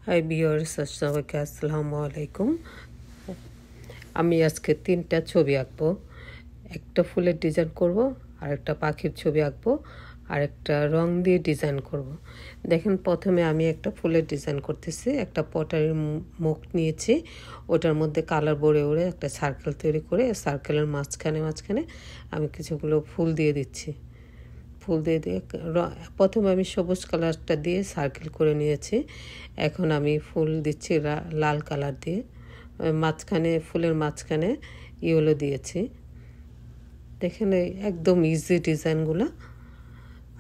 Hi viewers, সবাইকে আসসালামু আলাইকুম। আমি আজকে 3টা ছবি আঁকবো। একটা ফুলের ডিজাইন করব, আর একটা পাখির ছবি আঁকবো, আর একটা রং দিয়ে ডিজাইন করব। দেখেন, প্রথমে আমি একটা ফুলের ডিজাইন করতেছি। একটা পটারের মুখ নিয়েছি, ওটার মধ্যে কালার ভরে একটা সার্কেল তৈরি করে সার্কেলের মাঝখানে আমি কিছুগুলো ফুল দিয়ে দিচ্ছি। ফুল দিয়ে প্রথমে আমি সবুজ কালারটা দিয়ে সার্কেল করে নিয়েছি। এখন আমি ফুল দিচ্ছি লাল কালার দিয়ে। ফুলের মাঝখানে ইয়েলো দিয়েছি। দেখেন, একদম ইজি ডিজাইনগুলো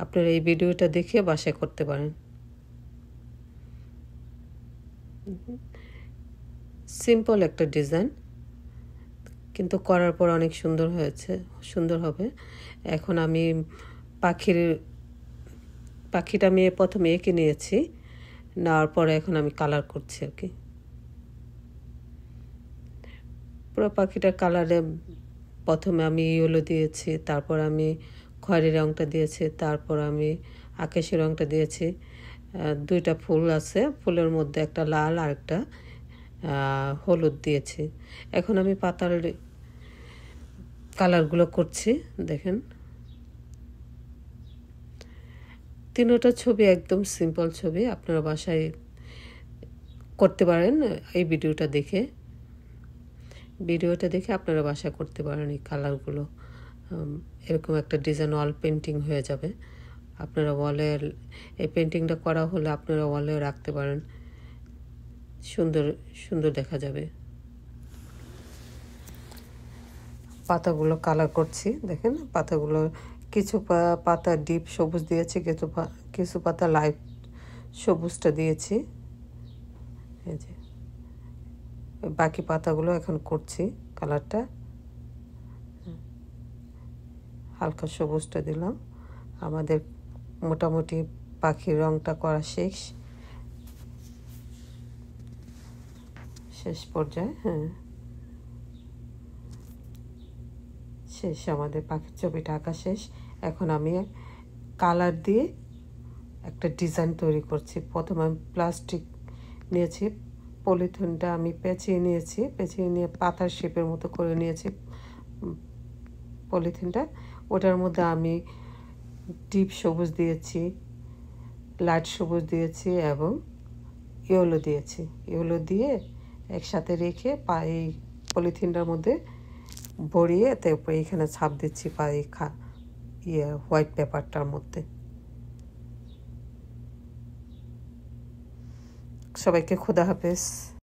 আপনারা এই ভিডিওটা দেখে বাসায় করতে পারেন। সিম্পল একটা ডিজাইন, কিন্তু করার পর অনেক সুন্দর হবে। এখন আমি পাখিটা আমি প্রথমে এঁকে নিয়েছি, নেওয়ার পরে এখন আমি কালার করছি আর কি। পুরো পাখিটার কালারে প্রথমে আমি ইয়েলো দিয়েছি, তারপর আমি খয়েরি রঙটা দিয়েছি, তারপর আমি আকাশি রঙটা দিয়েছি। 2টা ফুল আছে, ফুলের মধ্যে একটা লাল আর একটা হলুদ দিয়েছি। এখন আমি পাতার কালারগুলো করছি। দেখেন, 3টা ছবি একদম সিম্পল ছবি, আপনারা বাসায় করতে পারেন। এই ভিডিওটা দেখে আপনারা বাসায় করতে পারেন। এই কালারগুলো এরকম একটা ডিজাইন ওয়াল পেন্টিং হয়ে যাবে। আপনারা এই পেন্টিংটা করা হলে আপনারা ওয়ালে রাখতে পারেন, সুন্দর দেখা যাবে। পাতাগুলো কালার করছি। দেখেন, পাতাগুলো কিছু পাতা ডিপ সবুজ দিয়েছি, কিছু পাতা লাইট সবুজটা দিয়েছি। এই যে বাকি পাতাগুলো এখন করছি। কালারটা হালকা সবুজটা দিলাম। আমাদের মোটামুটি পাখির রংটা করা শেষ পর্যায়ে। শেষ, আমাদের পাখির ছবিটা আঁকা শেষ। এখন আমি কালার দিয়ে একটা ডিজাইন তৈরি করছি। প্রথমে আমি প্লাস্টিক নিয়েছি, পলিথিনটা আমি পেঁচিয়ে নিয়ে পাতার শেপের মতো করে নিয়েছি পলিথিনটা। ওটার মধ্যে আমি ডিপ সবুজ দিয়েছি, লাইট সবুজ দিয়েছি এবং ইয়েলো দিয়েছি। ইয়েলো দিয়ে একসাথে রেখে এই পলিথিনটার মধ্যে ভরিয়ে তারপরে এখানে ছাপ দিচ্ছি হোয়াইট পেপারটার মধ্যে। সবাইকে খোদা হাফেজ।